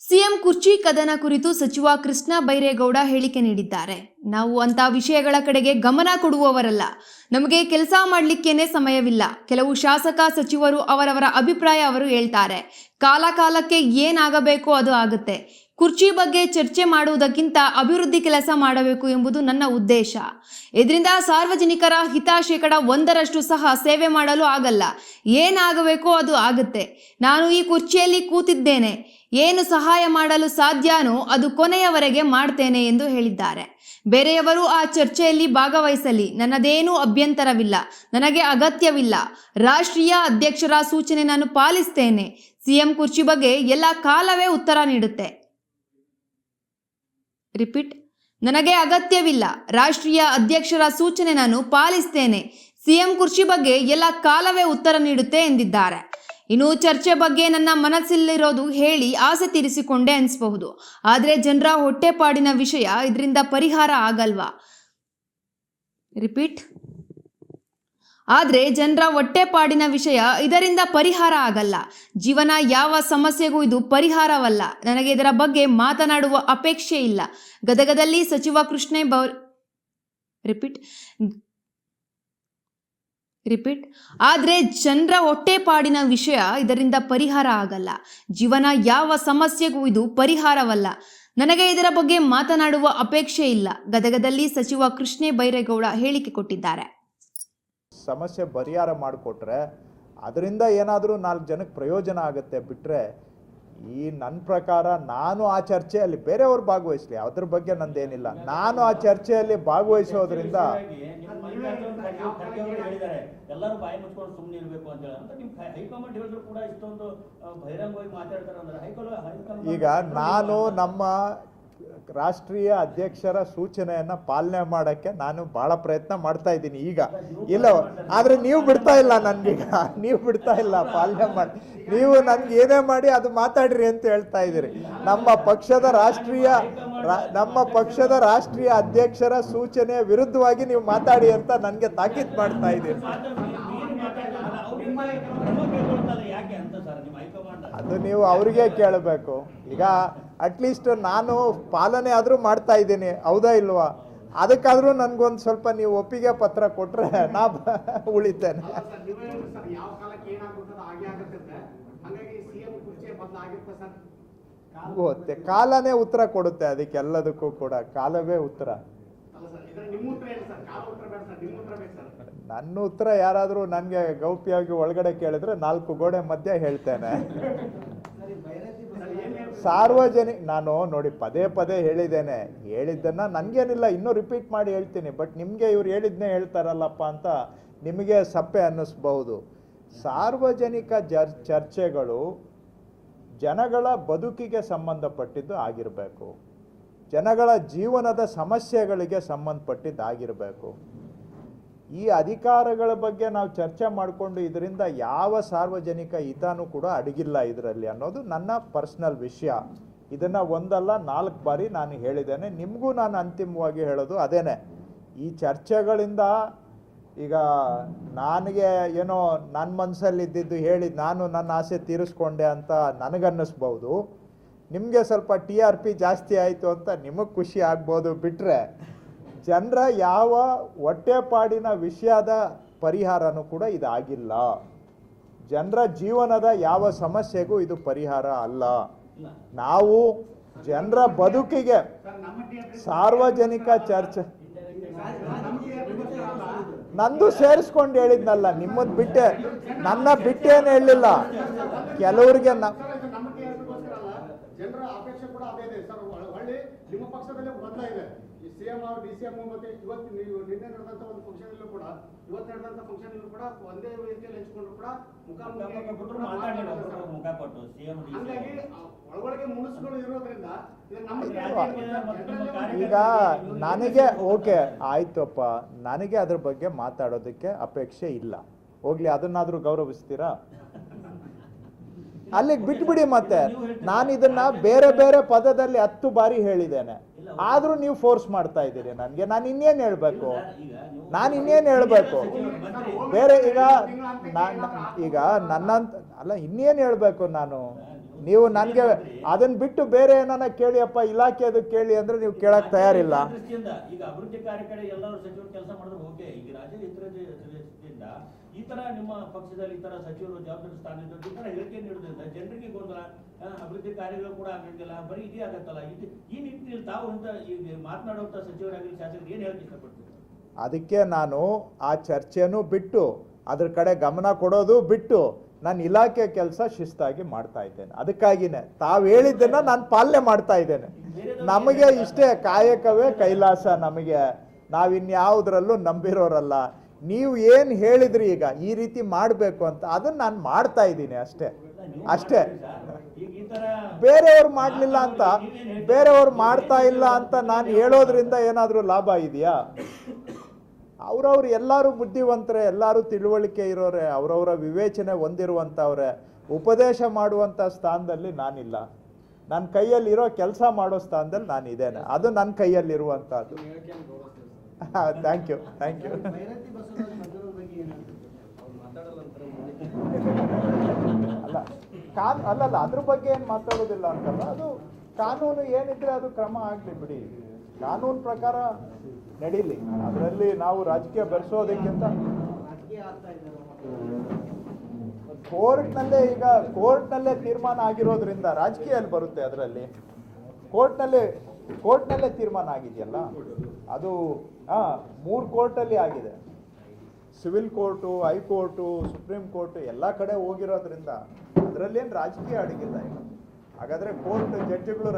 CM ಕುರ್ಚಿ ಕದನ ಕುರಿತು ಸಚಿವ ಕೃಷ್ಣ ಬೈರೇಗೌಡ ಹೇಳಿಕೆ ನೀಡಿದ್ದಾರೆ. ನಾವು ಅಂತ ವಿಷಯಗಳ ಕಡೆಗೆ ಗಮನ ಕೊಡುವವರಲ್ಲ. ನಮಗೆ ಕೆಲಸ ಮಾಡಲಿಕ್ಕೇನೆ ಸಮಯವಿಲ್ಲ. ಕೆಲವು ಶಾಸಕ ಸಚಿವರು ಅವರವರ ಅಭಿಪ್ರಾಯ ಅವರು ಹೇಳ್ತಾರೆ. ಕಾಲಕ್ಕೆ ಏನಾಗಬೇಕೋ ಅದು ಆಗುತ್ತೆ. ಕುರ್ಚಿ ಬಗ್ಗೆ ಚರ್ಚೆ ಮಾಡುವುದಕ್ಕಿಂತ ಅಭಿವೃದ್ಧಿ ಕೆಲಸ ಮಾಡಬೇಕು ಎಂಬುದು ನನ್ನ ಉದ್ದೇಶ. ಇದರಿಂದ ಸಾರ್ವಜನಿಕರ ಹಿತ 1% ಸಹ ಸೇವೆ ಮಾಡಲು ಆಗಲ್ಲ. ಏನಾಗಬೇಕೋ ಅದು ಆಗುತ್ತೆ. ನಾನು ಈ ಕುರ್ಚಿಯಲ್ಲಿ ಕೂತಿದ್ದೇನೆ. ಏನು ಸಹಾಯ ಮಾಡಲು ಸಾಧ್ಯನೋ ಅದು ಕೊನೆಯವರೆಗೆ ಮಾಡ್ತೇನೆ ಎಂದು ಹೇಳಿದ್ದಾರೆ. ಬೇರೆಯವರು ಆ ಚರ್ಚೆಯಲ್ಲಿ ಭಾಗವಹಿಸಲಿ, ನನ್ನದೇನೂ ಅಭ್ಯಂತರವಿಲ್ಲ, ನನಗೆ ಅಗತ್ಯವಿಲ್ಲ. ರಾಷ್ಟ್ರೀಯ ಅಧ್ಯಕ್ಷರ ಸೂಚನೆ ನಾನು ಪಾಲಿಸ್ತೇನೆ. ಸಿಎಂ ಕುರ್ಚಿ ಬಗ್ಗೆ ಎಲ್ಲ ಕಾಲವೇ ಉತ್ತರ ನೀಡುತ್ತೆ. ರಿಪೀಟ್, ನನಗೆ ಅಗತ್ಯವಿಲ್ಲ. ರಾಷ್ಟ್ರೀಯ ಅಧ್ಯಕ್ಷರ ಸೂಚನೆ ನಾನು ಪಾಲಿಸ್ತೇನೆ. ಸಿಎಂ ಕುರ್ಚಿ ಬಗ್ಗೆ ಎಲ್ಲ ಕಾಲವೇ ಉತ್ತರ ನೀಡುತ್ತೆ ಎಂದಿದ್ದಾರೆ. ಇನ್ನು ಚರ್ಚೆ ಬಗ್ಗೆ ನನ್ನ ಮನಸ್ಸಲ್ಲಿರೋದು ಹೇಳಿ ಆಸೆ ತೀರಿಸಿಕೊಂಡೆ ಅನಿಸಬಹುದು. ಆದರೆ ಜನರ ಹೊಟ್ಟೆಪಾಡಿನ ವಿಷಯ, ಇದರಿಂದ ಪರಿಹಾರ ಆಗಲ್ವಾ? ರಿಪೀಟ್, ಆದರೆ ಜನರ ಹೊಟ್ಟೆಪಾಡಿನ ವಿಷಯ, ಇದರಿಂದ ಪರಿಹಾರ ಆಗಲ್ಲ. ಜೀವನ ಯಾವ ಸಮಸ್ಯೆಗೂ ಇದು ಪರಿಹಾರವಲ್ಲ. ನನಗೆ ಇದರ ಬಗ್ಗೆ ಮಾತನಾಡುವ ಅಪೇಕ್ಷೆ ಇಲ್ಲ. ಗದಗದಲ್ಲಿ ಸಚಿವ ಆದರೆ ಜನರ ಹೊಟ್ಟೆಪಾಡಿನ ವಿಷಯ, ಇದರಿಂದ ಪರಿಹಾರ ಆಗಲ್ಲ. ಜೀವನ ಯಾವ ಸಮಸ್ಯೆಗೂ ಇದು ಪರಿಹಾರವಲ್ಲ. ನನಗೆ ಇದರ ಬಗ್ಗೆ ಮಾತನಾಡುವ ಅಪೇಕ್ಷೆ ಇಲ್ಲ. ಗದಗದಲ್ಲಿ ಸಚಿವ ಕೃಷ್ಣ ಬೈರೇಗೌಡ ಹೇಳಿಕೆ ಕೊಟ್ಟಿದ್ದಾರೆ. ಸಮಸ್ಯೆ ಪರಿಹಾರ ಮಾಡಿಕೊಟ್ರೆ ಅದರಿಂದ ಏನಾದರೂ 4 ಜನಕ್ಕೆ ಪ್ರಯೋಜನ ಆಗುತ್ತೆ ಬಿಟ್ಟರೆ, ಈ ನನ್ನ ಪ್ರಕಾರ ನಾನು ಆ ಚರ್ಚೆಯಲ್ಲಿ ಬೇರೆಯವ್ರು ಭಾಗವಹಿಸಲಿ, ಅದ್ರ ಬಗ್ಗೆ ನಂದೇನಿಲ್ಲ. ನಾನು ಆ ಚರ್ಚೆಯಲ್ಲಿ ಭಾಗವಹಿಸೋದ್ರಿಂದ ಎಲ್ಲರೂ ಬಾಯಿ ಮುಚ್ಕೊಂಡು ಸುಮ್ಮನೆ ಇರಬೇಕು ಅಂತ ಹೇಳಿ ಅಂತ ನಿಮ್ಮ ಹೈಕಮಾಂಡ್ ಹೇಳಿದ್ರು ಕೂಡ ಇಷ್ಟೊಂದು ಬಹಿರಂಗವಾಗಿ ಮಾತಾಡ್ತಾರೆ ಅಂದ್ರೆ ಈಗ ನಾನು ನಮ್ಮ ರಾಷ್ಟ್ರೀಯ ಅಧ್ಯಕ್ಷರ ಸೂಚನೆಯನ್ನ ಪಾಲನೆ ಮಾಡಕ್ಕೆ ನಾನು ಬಹಳ ಪ್ರಯತ್ನ ಮಾಡ್ತಾ ಇದ್ದೀನಿ. ಈಗ ಇಲ್ಲ, ಆದ್ರೆ ನೀವು ಬಿಡ್ತಾ ಇಲ್ಲ, ನನ್ಗೀಗ ನೀವು ಬಿಡ್ತಾ ಇಲ್ಲ ಪಾಲನೆ ಮಾಡಿ. ನೀವು ನನ್ಗೆ ಏನೇ ಮಾಡಿ ಅದು ಮಾತಾಡ್ರಿ ಅಂತ ಹೇಳ್ತಾ ಇದ್ದೀರಿ. ನಮ್ಮ ಪಕ್ಷದ ರಾಷ್ಟ್ರೀಯ ಅಧ್ಯಕ್ಷರ ಸೂಚನೆ ವಿರುದ್ಧವಾಗಿ ನೀವು ಮಾತಾಡಿ ಅಂತ ನನಗೆ ತಾಕೀತು ಮಾಡ್ತಾ ಇದ್ದೀರಿ. ಅದು ನೀವು ಅವ್ರಿಗೆ ಕೇಳಬೇಕು. ಈಗ ಅಟ್ಲೀಸ್ಟ್ ನಾನು ಪಾಲನೆ ಆದರೂ ಮಾಡ್ತಾ ಇದ್ದೀನಿ, ಹೌದಾ ಇಲ್ವಾ? ಅದಕ್ಕಾದ್ರೂ ನನ್ಗೊಂದು ಸ್ವಲ್ಪ ನೀವು ಒಪ್ಪಿಗೆ ಪತ್ರ ಕೊಟ್ರೆ ನಾ ಉಳಿತೇನೆ. ಗೊತ್ತೆ, ಕಾಲನೇ ಉತ್ತರ ಕೊಡುತ್ತೆ ಅದಕ್ಕೆಲ್ಲದಕ್ಕೂ ಕೂಡ. ಕಾಲವೇ ಉತ್ತರ. ನನ್ನ ಉತ್ತರ ಯಾರಾದರೂ ನನಗೆ ಗೌಪ್ಯವಾಗಿ ಒಳಗಡೆ ಕೇಳಿದ್ರೆ 4 ಗೋಡೆ ಮಧ್ಯೆ ಹೇಳ್ತೇನೆ. ನಾನು ನೋಡಿ ಪದೇ ಹೇಳಿದ್ದೇನೆ. ಹೇಳಿದ್ದನ್ನ ನನಗೇನಿಲ್ಲ, ಇನ್ನೂ ರಿಪೀಟ್ ಮಾಡಿ ಹೇಳ್ತೀನಿ. ಬಟ್ ನಿಮಗೆ ಇವ್ರು ಹೇಳಿದ್ನೇ ಹೇಳ್ತಾರಲ್ಲಪ್ಪ ಅಂತ ನಿಮಗೆ ಸಪ್ಪೆ ಅನ್ನಿಸ್ಬಹುದು. ಸಾರ್ವಜನಿಕ ಚರ್ಚೆಗಳು ಜನಗಳ ಬದುಕಿಗೆ ಸಂಬಂಧಪಟ್ಟಿದ್ದು ಆಗಿರಬೇಕು, ಜನಗಳ ಜೀವನದ ಸಮಸ್ಯೆಗಳಿಗೆ ಸಂಬಂಧಪಟ್ಟಿದ್ದಾಗಿರಬೇಕು. ಈ ಅಧಿಕಾರಗಳ ಬಗ್ಗೆ ನಾವು ಚರ್ಚೆ ಮಾಡಿಕೊಂಡು ಇದರಿಂದ ಯಾವ ಸಾರ್ವಜನಿಕ ಹಿತನೂ ಕೂಡ ಅಡಗಿಲ್ಲ ಇದರಲ್ಲಿ ಅನ್ನೋದು ನನ್ನ ಪರ್ಸನಲ್ ವಿಷಯ. ಇದನ್ನು 1 ಅಲ್ಲ 4 ಬಾರಿ ನಾನು ಹೇಳಿದ್ದೇನೆ. ನಿಮಗೂ ನಾನು ಅಂತಿಮವಾಗಿ ಹೇಳೋದು ಅದೇನೆ. ಈ ಚರ್ಚೆಗಳಿಂದ ಈಗ ನನಗೆ ಏನೋ ನನ್ನ ಮನಸ್ಸಲ್ಲಿದ್ದು ಹೇಳಿ ನಾನು ನನ್ನ ಆಸೆ ತೀರಿಸ್ಕೊಂಡೆ ಅಂತ ನನಗನ್ನಿಸ್ಬೋದು. ನಿಮಗೆ ಸ್ವಲ್ಪ TRP ಜಾಸ್ತಿ ಆಯಿತು ಅಂತ ನಿಮಗೆ ಖುಷಿ ಆಗ್ಬೋದು. ಬಿಟ್ಟರೆ ಜನರ ಯಾವ ಹೊಟ್ಟೆಪಾಡಿನ ವಿಷಯದ ಪರಿಹಾರನೂ ಕೂಡ ಇದಾಗಿಲ್ಲ. ಜನರ ಜೀವನದ ಯಾವ ಸಮಸ್ಯೆಗೂ ಇದು ಪರಿಹಾರ ಅಲ್ಲ. ನಾವು ಜನರ ಬದುಕಿಗೆ ಸಾರ್ವಜನಿಕ ಚರ್ಚೆ, ನಂದು ಸೇರಿಸ್ಕೊಂಡು ಹೇಳಿದ್ನಲ್ಲ, ನಿಮ್ಮದು ಬಿಟ್ಟೆ, ನನ್ನ ಬಿಟ್ಟೇನು ಹೇಳಲಿಲ್ಲ. ಕೆಲವರಿಗೆ ಜನರ ಅಪೇಕ್ಷೆ ಕೂಡ ಅದೇ ಇದೆ ಸರ್. ಹೊಳ್ಳಿ ನಿಮ್ಮ ಪಕ್ಷದಲ್ಲೇ ಬದಲ ಇದೆ. ಈ CM DCM ಮತ್ತೆ ಇವತ್ತು ನೀವು ನಿನ್ನೆ ನಡೆದಂತ ಒಂದು ಫಂಕ್ಷನ್ ಅಲ್ಲೂ ಕೂಡ, ಇವತ್ತು ನಡೆದಂತ ಫಂಕ್ಷನ್ ಅಲ್ಲೂ ಕೂಡ ಒಂದೇ ವೇದಿಕೆಯಲ್ಲಿ ಹಂಚಿಕೊಂಡ್ರು ಕೂಡ ಹಾಗಾಗಿ ಒಳಗೊಳಗೆ ಮುನಿಸ್ಗಳು ಇರೋದ್ರಿಂದ ಈಗ ನನಗೆ ಓಕೆ ಆಯ್ತಪ್ಪ, ನನಗೆ ಅದ್ರ ಬಗ್ಗೆ ಮಾತಾಡೋದಕ್ಕೆ ಅಪೇಕ್ಷೆ ಇಲ್ಲ. ಹೋಗ್ಲಿ, ಅದನ್ನಾದ್ರೂ ಗೌರವಿಸ್ತೀರಾ? ಅಲ್ಲಿಗೆ ಬಿಟ್ಬಿಡಿ. ಮತ್ತೆ ನಾನು ಇದನ್ನ ಬೇರೆ ಪದದಲ್ಲಿ 10 ಬಾರಿ ಹೇಳಿದ್ದೇನೆ, ಆದ್ರೂ ನೀವು ಫೋರ್ಸ್ ಮಾಡ್ತಾ ಇದ್ದೀರಿ ನನಗೆ. ನಾನು ಇನ್ನೇನು ಹೇಳ್ಬೇಕು? ಬೇರೆ ಈಗ ನನ್ನಂತ ಅಲ್ಲ, ಇನ್ನೇನು ಹೇಳ್ಬೇಕು ನಾನು? ನೀವು ನನಗೆ ಅದನ್ನ ಬಿಟ್ಟು ಬೇರೆ ಏನಾನ ಕೇಳಿಯಪ್ಪ, ಇಲಾಖೆದು ಕೇಳಿ ಅಂದ್ರೆ ನೀವು ಕೇಳಕ್ ತಯಾರಿಲ್ಲ. ದೃಷ್ಟಿಯಿಂದ ಈಗ ಅಭಿವೃದ್ಧಿ ಕಾರ್ಯ ಕಡೆ ಎಲ್ಲರೂ ಸಚಿವರು ಕೆಲಸ ಮಾಡಿದ್ರೆ ಓಕೆ. ಈಗ ರಾಜ್ಯದ ಇತರ ದೃಷ್ಟಿಯಿಂದ ಈ ತರ ನಿಮ್ಮ ಪಕ್ಷದಲ್ಲಿ ಈ ತರ ಸಚಿವರು ಜವಾಬ್ದಾರಿ ಸ್ಥಾನದಲ್ಲಿ ಈ ತರ ಹೇಳಿಕೆ ನೀಡುವುದರಿಂದ ಜನರಿಗೆ ಗೊಂದಲ, ಅಭಿವೃದ್ಧಿ ಕಾರ್ಯಗಳು ಕೂಡ ಆಗಂಗಿಲ್ಲ, ಬರೀ ಇದೇ ಆಗತ್ತಲ್ಲ. ಈ ನಿಟ್ಟಿನಲ್ಲಿ ತಾವು ಅಂತ ಈಗ ಮಾತನಾಡುವಂತ ಸಚಿವರಾಗಲಿ ಶಾಸಕರು ಏನ್ ಹೇಳಕ್ ಇಷ್ಟಪಡ್ತೀವಿ? ಅದಕ್ಕೆ ನಾನು ಆ ಚರ್ಚೆನೂ ಬಿಟ್ಟು ಅದ್ರ ಕಡೆ ಗಮನ ಕೊಡೋದು ಬಿಟ್ಟು ನಾನು ಇಲಾಖೆ ಕೆಲಸ ಶಿಸ್ತಾಗಿ ಮಾಡ್ತಾ ಇದ್ದೇನೆ. ಅದಕ್ಕಾಗಿನೇ ತಾವು ಹೇಳಿದ್ದನ್ನ ನಾನು ಪಾಲನೆ ಮಾಡ್ತಾ ಇದ್ದೇನೆ. ನಮಗೆ ಇಷ್ಟೇ, ಕಾಯಕವೇ ಕೈಲಾಸ. ನಮಗೆ ನಾವಿನ್ಯಾವುದ್ರಲ್ಲೂ ನಂಬಿರೋರಲ್ಲ. ನೀವು ಏನು ಹೇಳಿದ್ರಿ ಈಗ ಈ ರೀತಿ ಮಾಡಬೇಕು ಅಂತ, ಅದನ್ನ ನಾನು ಮಾಡ್ತಾ ಇದ್ದೀನಿ ಅಷ್ಟೇ ಅಷ್ಟೇ. ಬೇರೆಯವ್ರು ಮಾಡಲಿಲ್ಲ ಅಂತ, ಬೇರೆಯವ್ರು ಮಾಡ್ತಾ ಇಲ್ಲ ಅಂತ ನಾನು ಹೇಳೋದ್ರಿಂದ ಏನಾದರೂ ಲಾಭ ಇದೆಯಾ? ಅವ್ರವ್ರು ಎಲ್ಲರೂ ಬುದ್ಧಿವಂತರೇ, ಎಲ್ಲರೂ ತಿಳುವಳಿಕೆ ಇರೋರೆ, ಅವರವರ ವಿವೇಚನೆ ಹೊಂದಿರುವಂಥವ್ರೆ. ಉಪದೇಶ ಮಾಡುವಂಥ ಸ್ಥಾನದಲ್ಲಿ ನಾನಿಲ್ಲ. ನನ್ನ ಕೈಯಲ್ಲಿರೋ ಕೆಲಸ ಮಾಡೋ ಸ್ಥಾನದಲ್ಲಿ ನಾನು ಇದ್ದೇನೆ. ಅದು ನನ್ನ ಕೈಯಲ್ಲಿರುವಂಥದ್ದು. Thank you. ಅಲ್ಲಲ್ಲ, ಅದ್ರ ಬಗ್ಗೆ ಏನು ಮಾತಾಡೋದಿಲ್ಲ ಅಂತಲ್ಲ. ಅದು ಕಾನೂನು ಏನಿದ್ರೆ ಅದು ಕ್ರಮ ಆಗಲಿ ಬಿಡಿ. ಕಾನೂನು ಪ್ರಕಾರ ನಡೀಲಿ. ಅದರಲ್ಲಿ ನಾವು ರಾಜಕೀಯ ಬೆರೆಸೋದಕ್ಕಿಂತ ಕೋರ್ಟ್ನಲ್ಲೇ ತೀರ್ಮಾನ ಆಗಿರೋದ್ರಿಂದ ರಾಜಕೀಯ ಅಲ್ಲಿ ಬರುತ್ತೆ. ಅದರಲ್ಲಿ ಕೋರ್ಟ್ನಲ್ಲೇ ತೀರ್ಮಾನ ಆಗಿದೆಯಲ್ಲ ಅದು. 3 ಕೋರ್ಟಲ್ಲಿ ಆಗಿದೆ. Civil court, high court, supreme court ಎಲ್ಲ ಕಡೆ ಹೋಗಿರೋದ್ರಿಂದ ಅದರಲ್ಲೇನು ರಾಜಕೀಯ ಅಡಗಿಲ್ಲ ಈಗ. ಹಾಗಾದ್ರೆ ಕೋರ್ಟ್ ಜಡ್ಜಿಗಳು